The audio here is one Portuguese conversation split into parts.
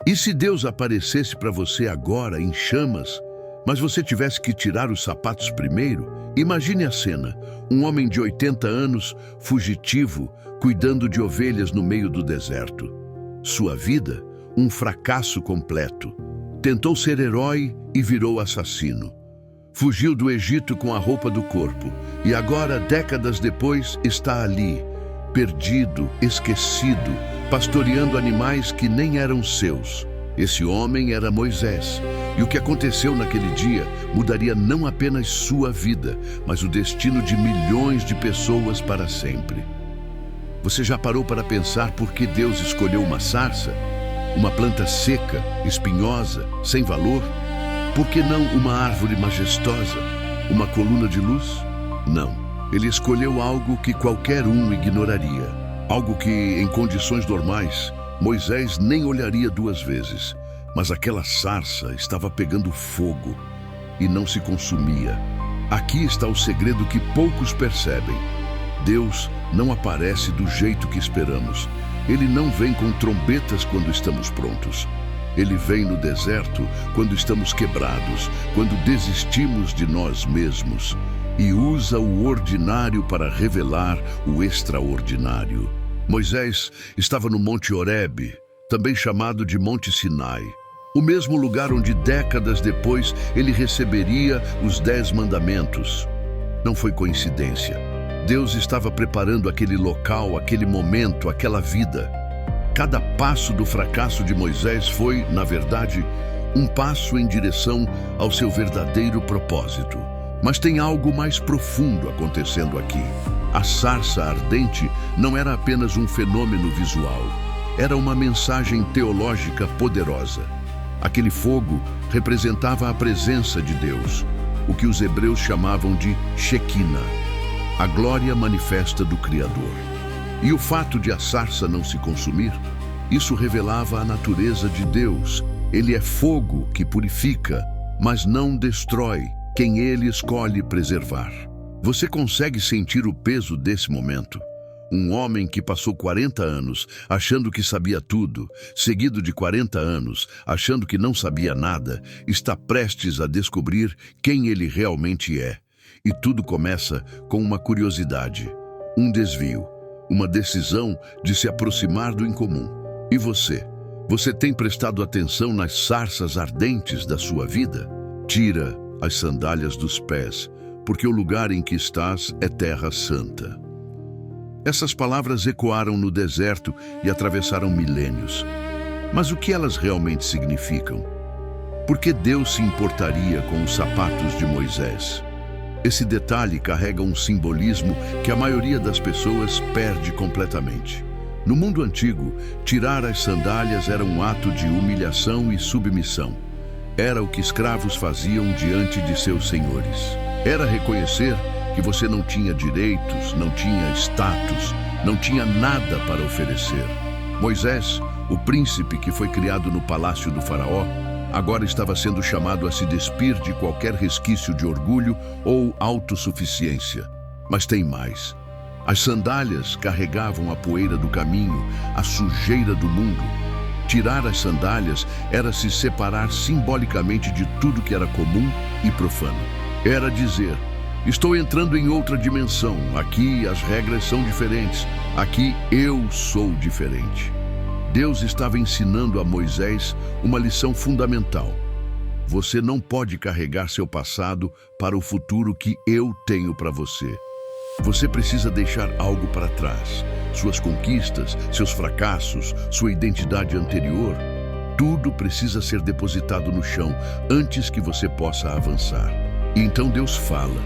E se Deus aparecesse para você agora em chamas, mas você tivesse que tirar os sapatos primeiro? Imagine a cena: um homem de 80 anos, fugitivo, cuidando de ovelhas no meio do deserto. Sua vida, um fracasso completo. Tentou ser herói e virou assassino. Fugiu do Egito com a roupa do corpo e agora, décadas depois, está ali, perdido, esquecido, pastoreando animais que nem eram seus. Esse homem era Moisés, e o que aconteceu naquele dia mudaria não apenas sua vida, mas o destino de milhões de pessoas para sempre. Você já parou para pensar por que Deus escolheu uma sarça? Uma planta seca, espinhosa, sem valor? Por que não uma árvore majestosa? Uma coluna de luz? Não. Ele escolheu algo que qualquer um ignoraria. Algo que, em condições normais, Moisés nem olharia duas vezes. Mas aquela sarça estava pegando fogo e não se consumia. Aqui está o segredo que poucos percebem. Deus não aparece do jeito que esperamos. Ele não vem com trombetas quando estamos prontos. Ele vem no deserto quando estamos quebrados, quando desistimos de nós mesmos, e usa o ordinário para revelar o extraordinário. Moisés estava no Monte Horebe, também chamado de Monte Sinai, o mesmo lugar onde décadas depois ele receberia os 10 mandamentos. Não foi coincidência. Deus estava preparando aquele local, aquele momento, aquela vida. Cada passo do fracasso de Moisés foi, na verdade, um passo em direção ao seu verdadeiro propósito. Mas tem algo mais profundo acontecendo aqui. A sarça ardente não era apenas um fenômeno visual. Era uma mensagem teológica poderosa. Aquele fogo representava a presença de Deus, o que os hebreus chamavam de Shekinah, a glória manifesta do Criador. E o fato de a sarça não se consumir, isso revelava a natureza de Deus. Ele é fogo que purifica, mas não destrói quem ele escolhe preservar. Você consegue sentir o peso desse momento? Um homem que passou 40 anos achando que sabia tudo, seguido de 40 anos achando que não sabia nada, está prestes a descobrir quem ele realmente é. E tudo começa com uma curiosidade, um desvio, uma decisão de se aproximar do incomum. E você? Você tem prestado atenção nas sarças ardentes da sua vida? Tira as sandálias dos pés, porque o lugar em que estás é terra santa. Essas palavras ecoaram no deserto e atravessaram milênios. Mas o que elas realmente significam? Por que Deus se importaria com os sapatos de Moisés? Esse detalhe carrega um simbolismo que a maioria das pessoas perde completamente. No mundo antigo, tirar as sandálias era um ato de humilhação e submissão. Era o que escravos faziam diante de seus senhores. Era reconhecer que você não tinha direitos, não tinha status, não tinha nada para oferecer. Moisés, o príncipe que foi criado no palácio do faraó, agora estava sendo chamado a se despir de qualquer resquício de orgulho ou autossuficiência. Mas tem mais. As sandálias carregavam a poeira do caminho, a sujeira do mundo. Tirar as sandálias era se separar simbolicamente de tudo que era comum e profano. Era dizer: estou entrando em outra dimensão, aqui as regras são diferentes, aqui eu sou diferente. Deus estava ensinando a Moisés uma lição fundamental. Você não pode carregar seu passado para o futuro que eu tenho para você. Você precisa deixar algo para trás. Suas conquistas, seus fracassos, sua identidade anterior. Tudo precisa ser depositado no chão antes que você possa avançar. E então Deus fala,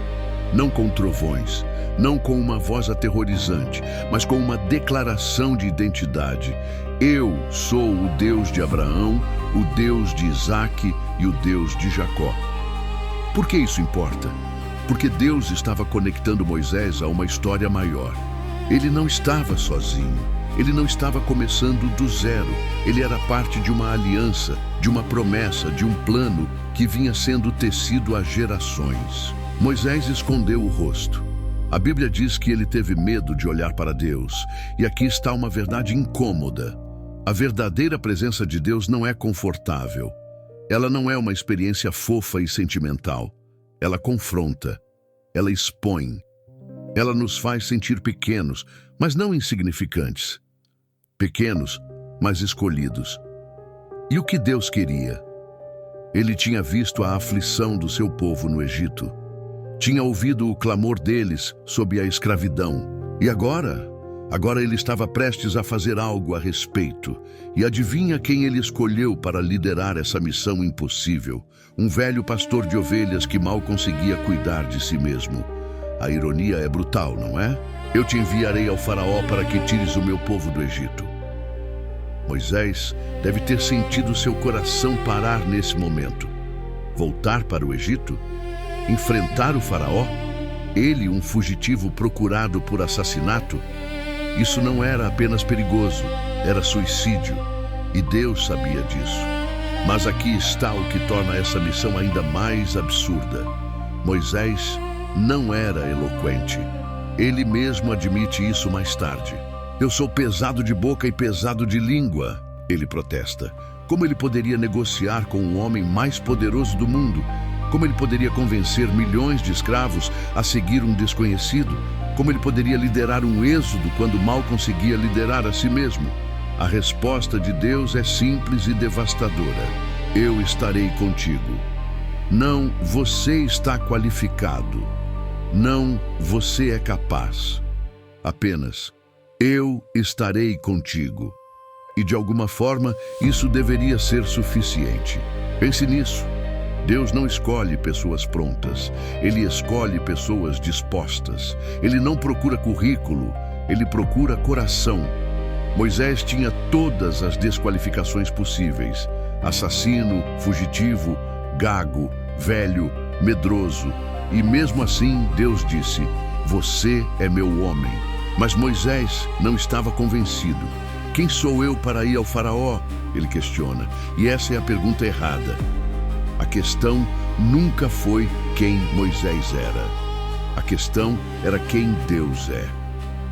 não com trovões, não com uma voz aterrorizante, mas com uma declaração de identidade. Eu sou o Deus de Abraão, o Deus de Isaque e o Deus de Jacó. Por que isso importa? Porque Deus estava conectando Moisés a uma história maior. Ele não estava sozinho, ele não estava começando do zero. Ele era parte de uma aliança, de uma promessa, de um plano que vinha sendo tecido há gerações. Moisés escondeu o rosto. A Bíblia diz que ele teve medo de olhar para Deus. E aqui está uma verdade incômoda. A verdadeira presença de Deus não é confortável. Ela não é uma experiência fofa e sentimental. Ela confronta, ela expõe. Ela nos faz sentir pequenos, mas não insignificantes. Pequenos, mas escolhidos. E o que Deus queria? Ele tinha visto a aflição do seu povo no Egito. Tinha ouvido o clamor deles sob a escravidão. E agora ele estava prestes a fazer algo a respeito. E adivinha quem ele escolheu para liderar essa missão impossível? Um velho pastor de ovelhas que mal conseguia cuidar de si mesmo. A ironia é brutal, não é? Eu te enviarei ao faraó para que tires o meu povo do Egito. Moisés deve ter sentido seu coração parar nesse momento. Voltar para o Egito? Enfrentar o faraó? Ele, um fugitivo procurado por assassinato? Isso não era apenas perigoso, era suicídio. E Deus sabia disso. Mas aqui está o que torna essa missão ainda mais absurda. Moisés não era eloquente. Ele mesmo admite isso mais tarde. Eu sou pesado de boca e pesado de língua, ele protesta. Como ele poderia negociar com o homem mais poderoso do mundo? Como ele poderia convencer milhões de escravos a seguir um desconhecido? Como ele poderia liderar um êxodo quando mal conseguia liderar a si mesmo? A resposta de Deus é simples e devastadora. Eu estarei contigo. Não, você está qualificado. Não, você é capaz. Apenas, eu estarei contigo. E de alguma forma, isso deveria ser suficiente. Pense nisso. Deus não escolhe pessoas prontas. Ele escolhe pessoas dispostas. Ele não procura currículo, ele procura coração. Moisés tinha todas as desqualificações possíveis. Assassino, fugitivo, gago, velho, medroso. E mesmo assim, Deus disse, você é meu homem. Mas Moisés não estava convencido. Quem sou eu para ir ao faraó? Ele questiona. E essa é a pergunta errada. A questão nunca foi quem Moisés era. A questão era quem Deus é.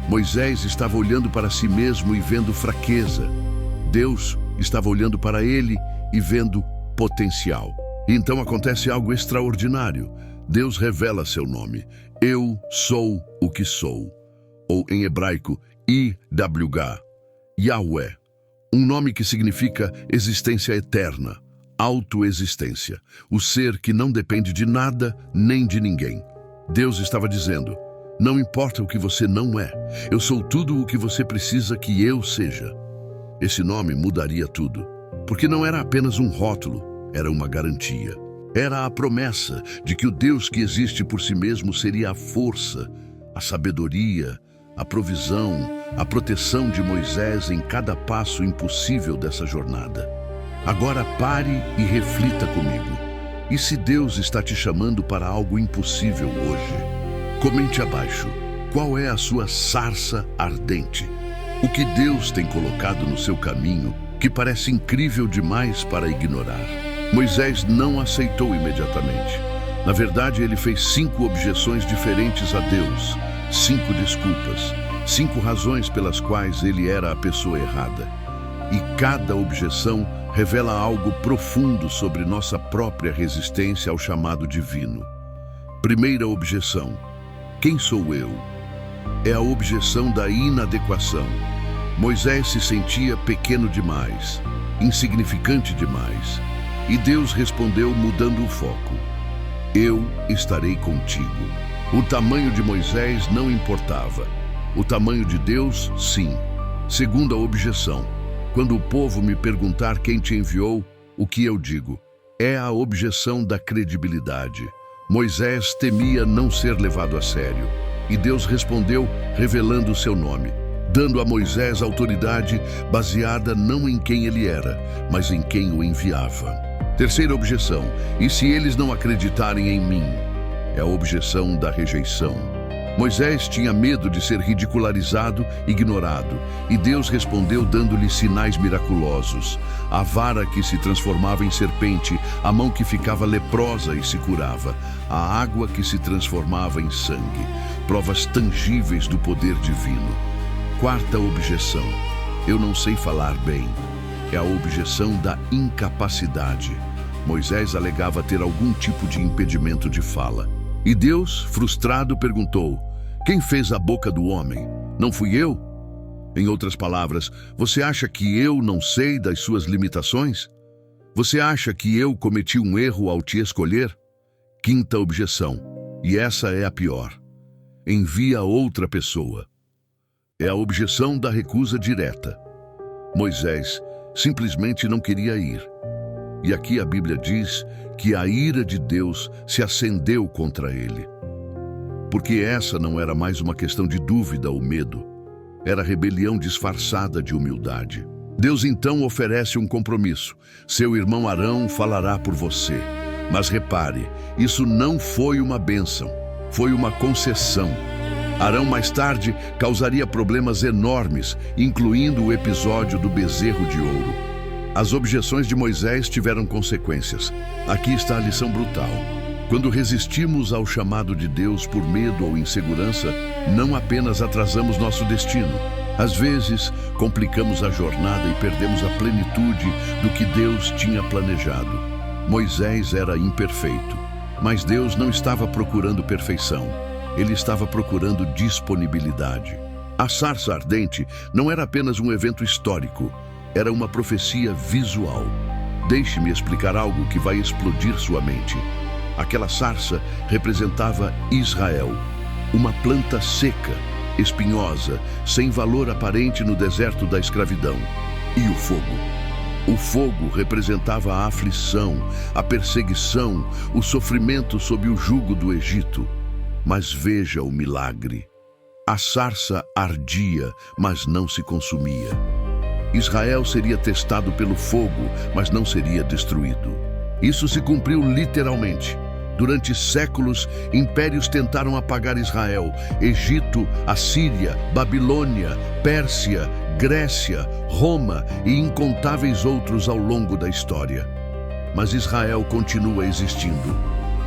Moisés estava olhando para si mesmo e vendo fraqueza. Deus estava olhando para ele e vendo potencial. E então acontece algo extraordinário. Deus revela seu nome. Eu sou o que sou. Ou em hebraico, IWH, Yahweh. Um nome que significa existência eterna, autoexistência. O ser que não depende de nada nem de ninguém. Deus estava dizendo, não importa o que você não é, eu sou tudo o que você precisa que eu seja. Esse nome mudaria tudo, porque não era apenas um rótulo, era uma garantia. Era a promessa de que o Deus que existe por si mesmo seria a força, a sabedoria, a provisão, a proteção de Moisés em cada passo impossível dessa jornada. Agora pare e reflita comigo. E se Deus está te chamando para algo impossível hoje? Comente abaixo. Qual é a sua sarça ardente? O que Deus tem colocado no seu caminho que parece incrível demais para ignorar? Moisés não aceitou imediatamente. Na verdade, ele fez 5 objeções diferentes a Deus, 5 desculpas, 5 razões pelas quais ele era a pessoa errada. E cada objeção revela algo profundo sobre nossa própria resistência ao chamado divino. Primeira objeção: quem sou eu? É a objeção da inadequação. Moisés se sentia pequeno demais, insignificante demais. E Deus respondeu mudando o foco. Eu estarei contigo. O tamanho de Moisés não importava. O tamanho de Deus, sim. Segunda objeção. Quando o povo me perguntar quem te enviou, o que eu digo? É a objeção da credibilidade. Moisés temia não ser levado a sério. E Deus respondeu revelando o seu nome, dando a Moisés autoridade baseada não em quem ele era, mas em quem o enviava. Terceira objeção: e se eles não acreditarem em mim? É a objeção da rejeição. Moisés tinha medo de ser ridicularizado, ignorado, e Deus respondeu dando-lhe sinais miraculosos. A vara que se transformava em serpente, a mão que ficava leprosa e se curava, a água que se transformava em sangue, provas tangíveis do poder divino. Quarta objeção: Eu não sei falar bem. É a objeção da incapacidade. Moisés alegava ter algum tipo de impedimento de fala. E Deus, frustrado, perguntou: quem fez a boca do homem? Não fui eu? Em outras palavras, você acha que eu não sei das suas limitações? Você acha que eu cometi um erro ao te escolher? Quinta objeção, e essa é a pior: envia outra pessoa. É a objeção da recusa direta. Moisés simplesmente não queria ir. E aqui a Bíblia diz que a ira de Deus se acendeu contra ele. Porque essa não era mais uma questão de dúvida ou medo. Era rebelião disfarçada de humildade. Deus então oferece um compromisso. Seu irmão Arão falará por você. Mas repare, isso não foi uma bênção, foi uma concessão. Arão mais tarde causaria problemas enormes, incluindo o episódio do bezerro de ouro. As objeções de Moisés tiveram consequências. Aqui está a lição brutal. Quando resistimos ao chamado de Deus por medo ou insegurança, não apenas atrasamos nosso destino. Às vezes, complicamos a jornada e perdemos a plenitude do que Deus tinha planejado. Moisés era imperfeito, mas Deus não estava procurando perfeição. Ele estava procurando disponibilidade. A sarça ardente não era apenas um evento histórico, era uma profecia visual. Deixe-me explicar algo que vai explodir sua mente. Aquela sarça representava Israel, uma planta seca, espinhosa, sem valor aparente no deserto da escravidão. E o fogo? O fogo representava a aflição, a perseguição, o sofrimento sob o jugo do Egito. Mas veja o milagre. A sarça ardia, mas não se consumia. Israel seria testado pelo fogo, mas não seria destruído. Isso se cumpriu literalmente. Durante séculos, impérios tentaram apagar Israel: Egito, Assíria, Babilônia, Pérsia, Grécia, Roma e incontáveis outros ao longo da história. Mas Israel continua existindo.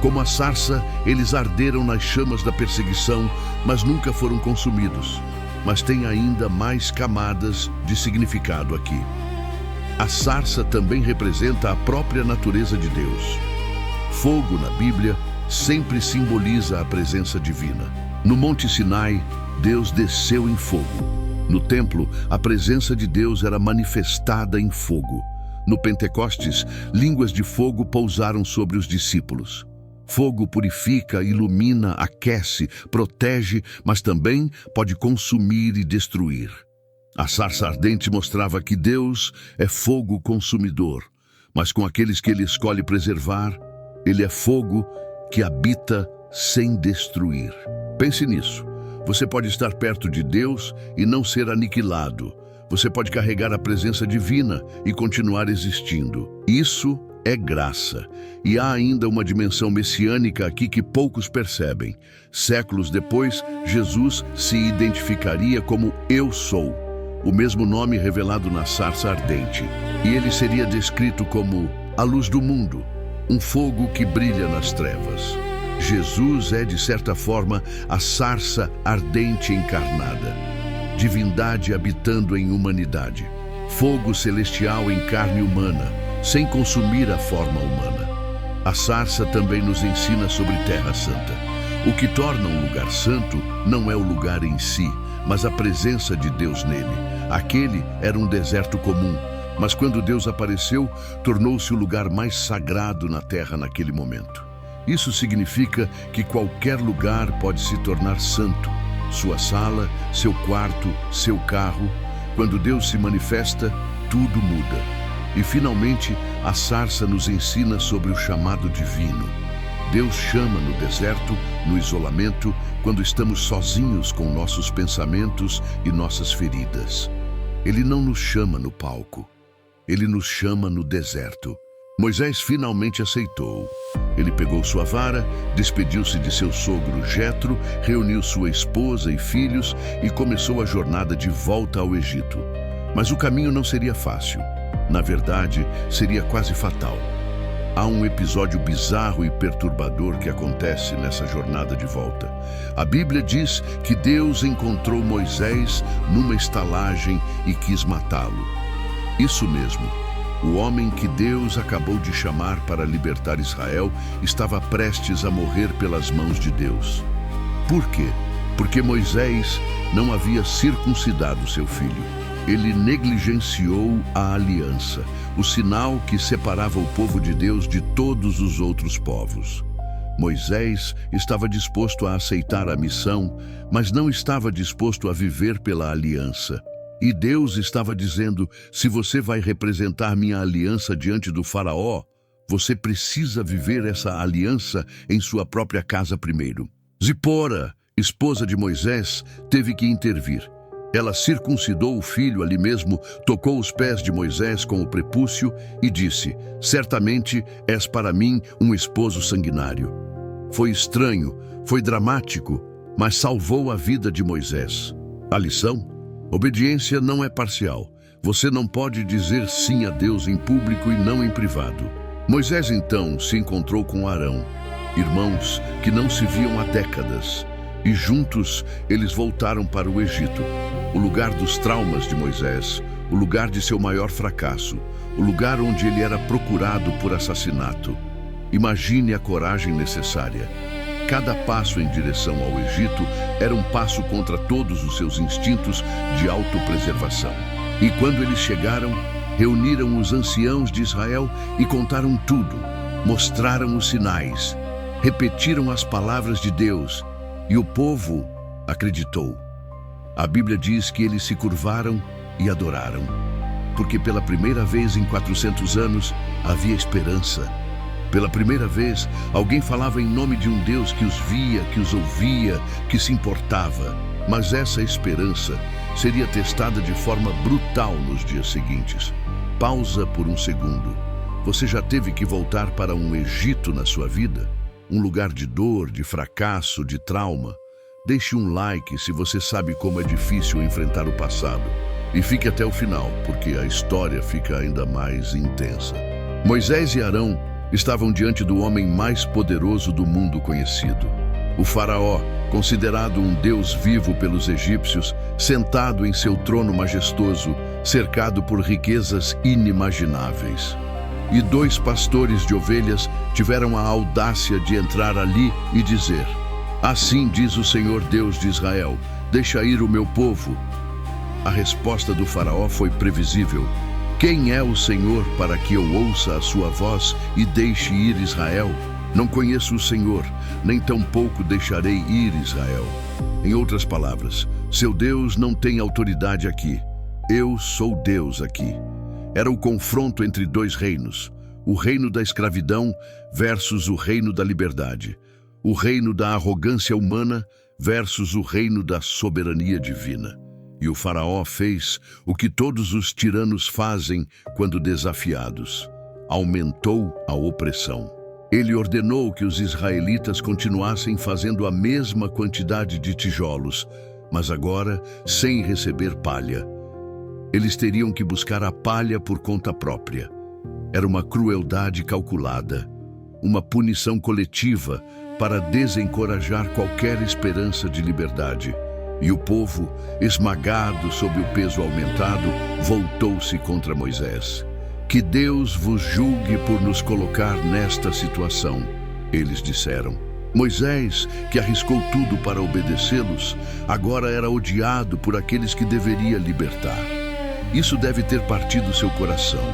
Como a sarça, eles arderam nas chamas da perseguição, mas nunca foram consumidos. Mas tem ainda mais camadas de significado aqui. A sarça também representa a própria natureza de Deus. Fogo na Bíblia sempre simboliza a presença divina. No Monte Sinai, Deus desceu em fogo. No templo, a presença de Deus era manifestada em fogo. No Pentecostes, línguas de fogo pousaram sobre os discípulos. Fogo purifica, ilumina, aquece, protege, mas também pode consumir e destruir. A sarça ardente mostrava que Deus é fogo consumidor, mas com aqueles que Ele escolhe preservar, Ele é fogo que habita sem destruir. Pense nisso. Você pode estar perto de Deus e não ser aniquilado. Você pode carregar a presença divina e continuar existindo. Isso é graça. E há ainda uma dimensão messiânica aqui que poucos percebem. Séculos depois, Jesus se identificaria como Eu Sou, o mesmo nome revelado na sarça ardente. E ele seria descrito como a luz do mundo, um fogo que brilha nas trevas. Jesus é, de certa forma, a sarça ardente encarnada. Divindade habitando em humanidade. Fogo celestial em carne humana, sem consumir a forma humana. A sarça também nos ensina sobre Terra Santa. O que torna um lugar santo não é o lugar em si, mas a presença de Deus nele. Aquele era um deserto comum, mas quando Deus apareceu, tornou-se o lugar mais sagrado na terra naquele momento. Isso significa que qualquer lugar pode se tornar santo. Sua sala, seu quarto, seu carro. Quando Deus se manifesta, tudo muda. E finalmente, a sarça nos ensina sobre o chamado divino. Deus chama no deserto, no isolamento, quando estamos sozinhos com nossos pensamentos e nossas feridas. Ele não nos chama no palco. Ele nos chama no deserto. Moisés finalmente aceitou. Ele pegou sua vara, despediu-se de seu sogro Jetro, reuniu sua esposa e filhos e começou a jornada de volta ao Egito. Mas o caminho não seria fácil. Na verdade, seria quase fatal. há um episódio bizarro e perturbador que acontece nessa jornada de volta. A Bíblia diz que Deus encontrou Moisés numa estalagem e quis matá-lo. Isso mesmo, o homem que Deus acabou de chamar para libertar Israel estava prestes a morrer pelas mãos de Deus. Por quê? Porque Moisés não havia circuncidado seu filho. Ele negligenciou a aliança, o sinal que separava o povo de Deus de todos os outros povos. Moisés estava disposto a aceitar a missão, mas não estava disposto a viver pela aliança. E Deus estava dizendo: se você vai representar minha aliança diante do faraó, você precisa viver essa aliança em sua própria casa primeiro. Zipora, esposa de Moisés, teve que intervir. Ela circuncidou o filho ali mesmo, tocou os pés de Moisés com o prepúcio e disse: certamente és para mim um esposo sanguinário. Foi estranho, foi dramático, mas salvou a vida de Moisés. A lição? Obediência não é parcial. Você não pode dizer sim a Deus em público e não em privado. Moisés então se encontrou com Arão, irmãos que não se viam há décadas, e juntos eles voltaram para o Egito, o lugar dos traumas de Moisés, o lugar de seu maior fracasso, o lugar onde ele era procurado por assassinato. Imagine a coragem necessária. Cada passo em direção ao Egito era um passo contra todos os seus instintos de autopreservação. E quando eles chegaram, reuniram os anciãos de Israel e contaram tudo, mostraram os sinais, repetiram as palavras de Deus, e o povo acreditou. A Bíblia diz que eles se curvaram e adoraram, porque pela primeira vez em 400 anos havia esperança. Pela primeira vez, alguém falava em nome de um Deus que os via, que os ouvia, que se importava. Mas essa esperança seria testada de forma brutal nos dias seguintes. Pausa por um segundo. Você já teve que voltar para um Egito na sua vida? Um lugar de dor, de fracasso, de trauma? Deixe um like se você sabe como é difícil enfrentar o passado. E fique até o final, porque a história fica ainda mais intensa. Moisés e Arão estavam diante do homem mais poderoso do mundo conhecido. O faraó, considerado um deus vivo pelos egípcios, sentado em seu trono majestoso, cercado por riquezas inimagináveis. E dois pastores de ovelhas tiveram a audácia de entrar ali e dizer: assim diz o Senhor Deus de Israel, deixa ir o meu povo. A resposta do faraó foi previsível. Quem é o Senhor para que eu ouça a sua voz e deixe ir Israel? Não conheço o Senhor, nem tampouco deixarei ir Israel. Em outras palavras, seu Deus não tem autoridade aqui. Eu sou Deus aqui. Era o confronto entre dois reinos, o reino da escravidão versus o reino da liberdade, o reino da arrogância humana versus o reino da soberania divina. E o faraó fez o que todos os tiranos fazem quando desafiados. Aumentou a opressão. Ele ordenou que os israelitas continuassem fazendo a mesma quantidade de tijolos, mas agora sem receber palha. Eles teriam que buscar a palha por conta própria. Era uma crueldade calculada, uma punição coletiva para desencorajar qualquer esperança de liberdade. E o povo, esmagado sob o peso aumentado, voltou-se contra Moisés. Que Deus vos julgue por nos colocar nesta situação, eles disseram. Moisés, que arriscou tudo para obedecê-los, agora era odiado por aqueles que deveria libertar. Isso deve ter partido seu coração.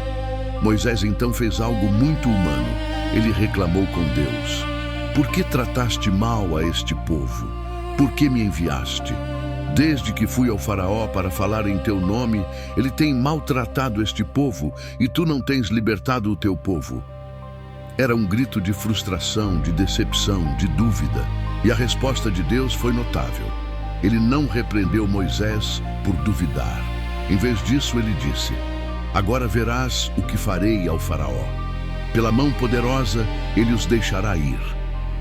Moisés então fez algo muito humano. Ele reclamou com Deus: por que trataste mal a este povo? Por que me enviaste? Desde que fui ao faraó para falar em teu nome, ele tem maltratado este povo e tu não tens libertado o teu povo. Era um grito de frustração, de decepção, de dúvida. E a resposta de Deus foi notável. Ele não repreendeu Moisés por duvidar. Em vez disso, ele disse: agora verás o que farei ao faraó. Pela mão poderosa, ele os deixará ir.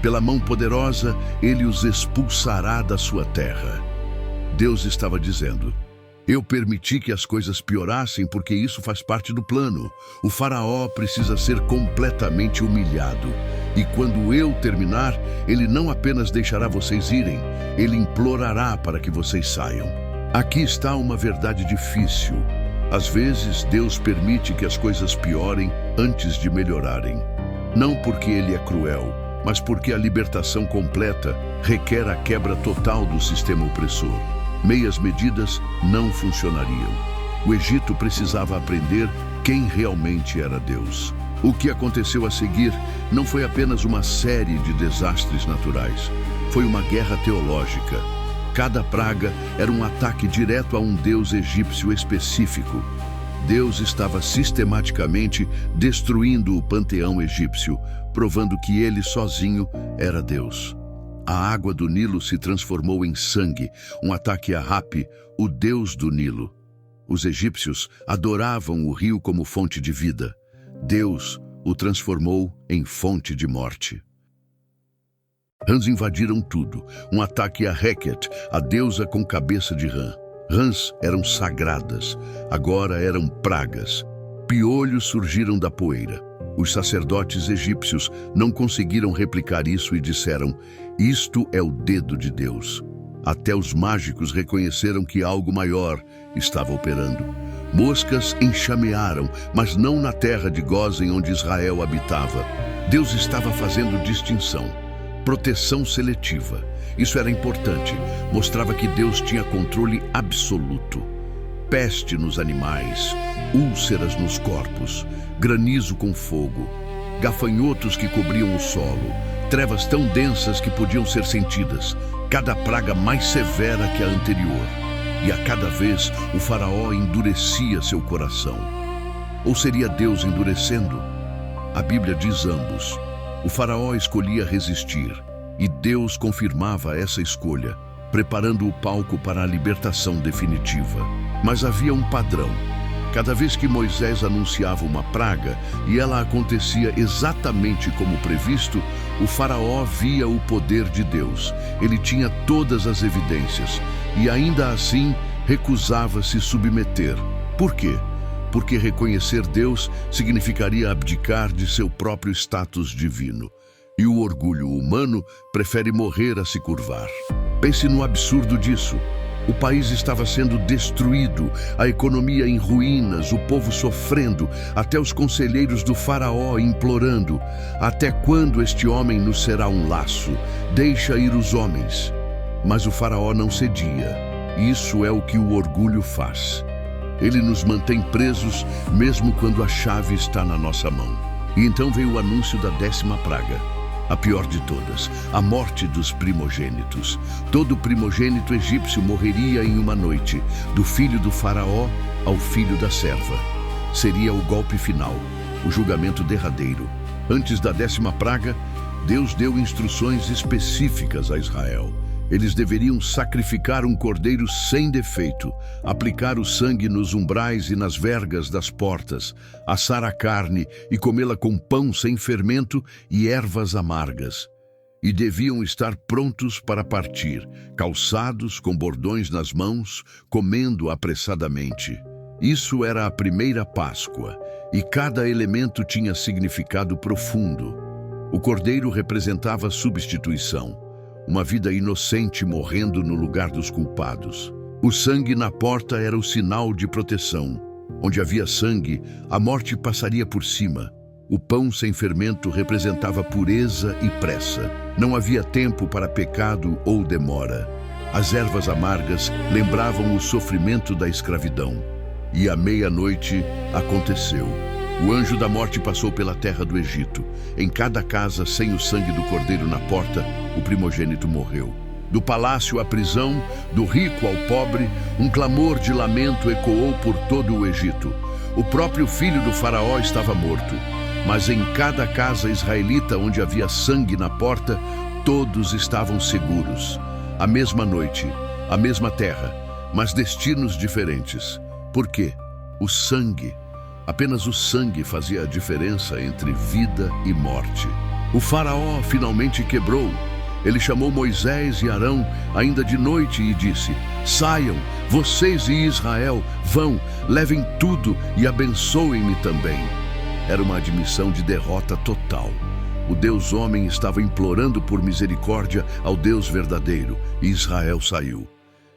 Pela mão poderosa, ele os expulsará da sua terra. Deus estava dizendo: Eu permiti que as coisas piorassem porque isso faz parte do plano. O faraó precisa ser completamente humilhado. E quando eu terminar, ele não apenas deixará vocês irem, ele implorará para que vocês saiam. Aqui está uma verdade difícil. Às vezes, Deus permite que as coisas piorem antes de melhorarem. Não porque ele é cruel, mas porque a libertação completa requer a quebra total do sistema opressor. Meias medidas não funcionariam. O Egito precisava aprender quem realmente era Deus. O que aconteceu a seguir não foi apenas uma série de desastres naturais. Foi uma guerra teológica. Cada praga era um ataque direto a um deus egípcio específico. Deus estava sistematicamente destruindo o panteão egípcio, provando que ele sozinho era Deus. A água do Nilo se transformou em sangue, um ataque a Hapi, o deus do Nilo. Os egípcios adoravam o rio como fonte de vida. Deus o transformou em fonte de morte. Rãs invadiram tudo, um ataque a Heket, a deusa com cabeça de rã. Rãs eram sagradas, agora eram pragas. Piolhos surgiram da poeira. Os sacerdotes egípcios não conseguiram replicar isso e disseram: "Isto é o dedo de Deus." Até os mágicos reconheceram que algo maior estava operando. Moscas enxamearam, mas não na terra de Gósen onde Israel habitava. Deus estava fazendo distinção, proteção seletiva. Isso era importante, mostrava que Deus tinha controle absoluto. Peste nos animais, úlceras nos corpos, granizo com fogo, gafanhotos que cobriam o solo, trevas tão densas que podiam ser sentidas, cada praga mais severa que a anterior. E a cada vez o faraó endurecia seu coração. Ou seria Deus endurecendo? A Bíblia diz ambos. O faraó escolhia resistir, e Deus confirmava essa escolha, preparando o palco para a libertação definitiva. Mas havia um padrão. Cada vez que Moisés anunciava uma praga, e ela acontecia exatamente como previsto, o faraó via o poder de Deus. Ele tinha todas as evidências, e ainda assim recusava se submeter. Por quê? Porque reconhecer Deus significaria abdicar de seu próprio status divino. E o orgulho humano prefere morrer a se curvar. Pense no absurdo disso. O país estava sendo destruído, a economia em ruínas, o povo sofrendo, até os conselheiros do faraó implorando: "Até quando este homem nos será um laço? Deixa ir os homens." Mas o faraó não cedia. Isso é o que o orgulho faz. Ele nos mantém presos mesmo quando a chave está na nossa mão. E então veio o anúncio da 10ª praga. A pior de todas, a morte dos primogênitos. Todo primogênito egípcio morreria em uma noite, do filho do faraó ao filho da serva. Seria o golpe final, o julgamento derradeiro. Antes da 10ª praga, Deus deu instruções específicas a Israel. Eles deveriam sacrificar um cordeiro sem defeito, aplicar o sangue nos umbrais e nas vergas das portas, assar a carne e comê-la com pão sem fermento e ervas amargas. E deviam estar prontos para partir, calçados com bordões nas mãos, comendo apressadamente. Isso era a primeira Páscoa, e cada elemento tinha significado profundo. O cordeiro representava substituição. Uma vida inocente morrendo no lugar dos culpados. O sangue na porta era o sinal de proteção. Onde havia sangue, a morte passaria por cima. O pão sem fermento representava pureza e pressa. Não havia tempo para pecado ou demora. As ervas amargas lembravam o sofrimento da escravidão. E à meia-noite aconteceu. O anjo da morte passou pela terra do Egito. Em cada casa, sem o sangue do cordeiro na porta, o primogênito morreu. Do palácio à prisão, do rico ao pobre, um clamor de lamento ecoou por todo o Egito. O próprio filho do faraó estava morto. Mas em cada casa israelita onde havia sangue na porta, todos estavam seguros. A mesma noite, a mesma terra, mas destinos diferentes. Por quê? O sangue. Apenas o sangue fazia a diferença entre vida e morte. O faraó finalmente quebrou. Ele chamou Moisés e Arão ainda de noite e disse: "Saiam, Vocês e Israel vão, levem tudo e abençoem-me também. Era uma admissão de derrota total. O Deus homem estava implorando por misericórdia ao Deus verdadeiro, e Israel saiu.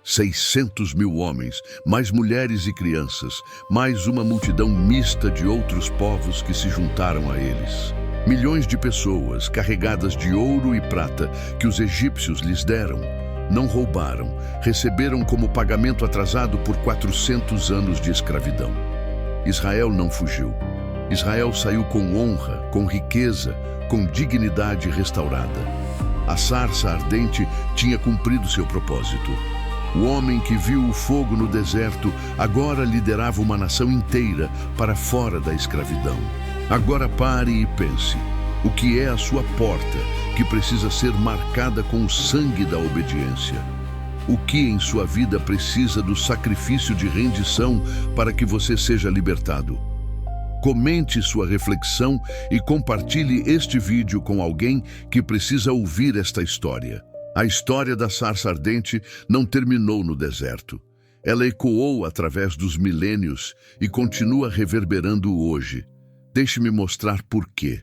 600.000 homens, mais mulheres e crianças, mais uma multidão mista de outros povos que se juntaram a eles. Milhões de pessoas carregadas de ouro e prata que os egípcios lhes deram. Não roubaram, receberam como pagamento atrasado por 400 anos de escravidão. Israel não fugiu. Israel saiu com honra, com riqueza, com dignidade restaurada. A sarça ardente tinha cumprido seu propósito. O homem que viu o fogo no deserto agora liderava uma nação inteira para fora da escravidão. Agora pare e pense. O que é a sua porta que precisa ser marcada com o sangue da obediência? O que em sua vida precisa do sacrifício de rendição para que você seja libertado? Comente sua reflexão e compartilhe este vídeo com alguém que precisa ouvir esta história. A história da sarça ardente não terminou no deserto. Ela ecoou através dos milênios e continua reverberando hoje. Deixe-me mostrar por quê.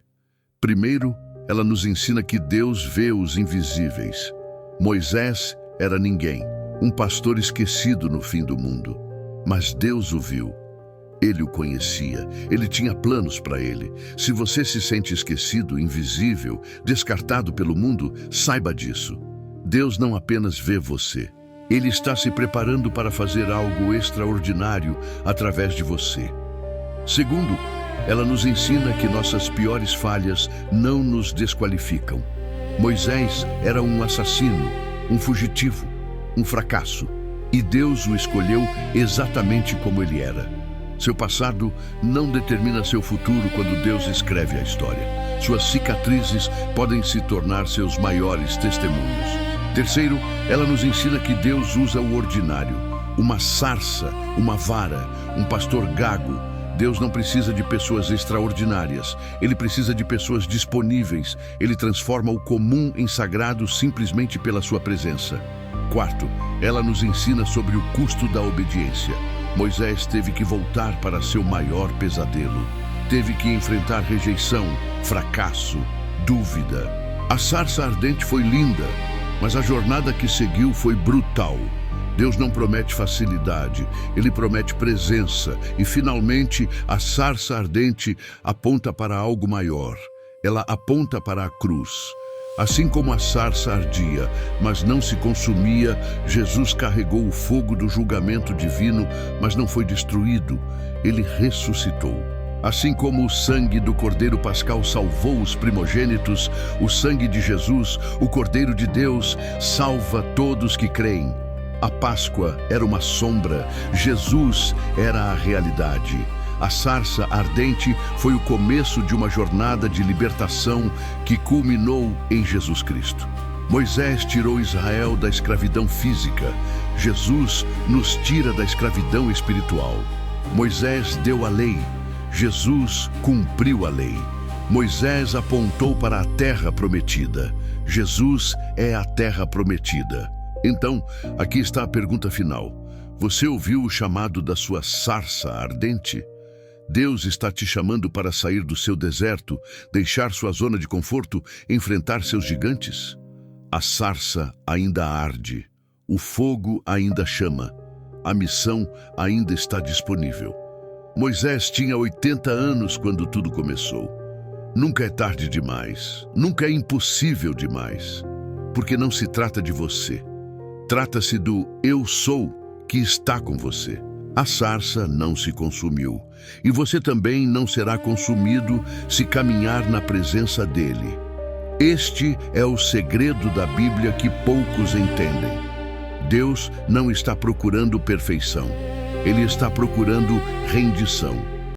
Primeiro, ela nos ensina que Deus vê os invisíveis. Moisés era ninguém, um pastor esquecido no fim do mundo. Mas Deus o viu. Ele o conhecia, ele tinha planos para ele. Se você se sente esquecido, invisível, descartado pelo mundo, saiba disso. Deus não apenas vê você, Ele está se preparando para fazer algo extraordinário através de você. Segundo, ela nos ensina que nossas piores falhas não nos desqualificam. Moisés era um assassino, um fugitivo, um fracasso, e Deus o escolheu exatamente como ele era. Seu passado não determina seu futuro quando Deus escreve a história. Suas cicatrizes podem se tornar seus maiores testemunhos. Terceiro, ela nos ensina que Deus usa o ordinário, uma sarça, uma vara, um pastor gago. Deus não precisa de pessoas extraordinárias, Ele precisa de pessoas disponíveis. Ele transforma o comum em sagrado simplesmente pela sua presença. Quarto, ela nos ensina sobre o custo da obediência. Moisés teve que voltar para seu maior pesadelo. Teve que enfrentar rejeição, fracasso, dúvida. A sarça ardente foi linda, mas a jornada que seguiu foi brutal. Deus não promete facilidade, Ele promete presença. E, finalmente, a sarça ardente aponta para algo maior. Ela aponta para a cruz. Assim como a sarça ardia, mas não se consumia, Jesus carregou o fogo do julgamento divino, mas não foi destruído. Ele ressuscitou. Assim como o sangue do Cordeiro Pascal salvou os primogênitos, o sangue de Jesus, o Cordeiro de Deus, salva todos que creem. A Páscoa era uma sombra, Jesus era a realidade. A sarça ardente foi o começo de uma jornada de libertação que culminou em Jesus Cristo. Moisés tirou Israel da escravidão física. Jesus nos tira da escravidão espiritual. Moisés deu a lei. Jesus cumpriu a lei. Moisés apontou para a terra prometida. Jesus é a terra prometida. Então, aqui está a pergunta final. Você ouviu o chamado da sua sarça ardente? Deus está te chamando para sair do seu deserto, deixar sua zona de conforto, enfrentar seus gigantes? A sarça ainda arde, o fogo ainda chama, a missão ainda está disponível. Moisés tinha 80 anos quando tudo começou. Nunca é tarde demais, nunca é impossível demais, porque não se trata de você. Trata-se do Eu Sou que está com você. A sarça não se consumiu, e você também não será consumido se caminhar na presença dele. Este é o segredo da Bíblia que poucos entendem. Deus não está procurando perfeição, Ele está procurando rendição.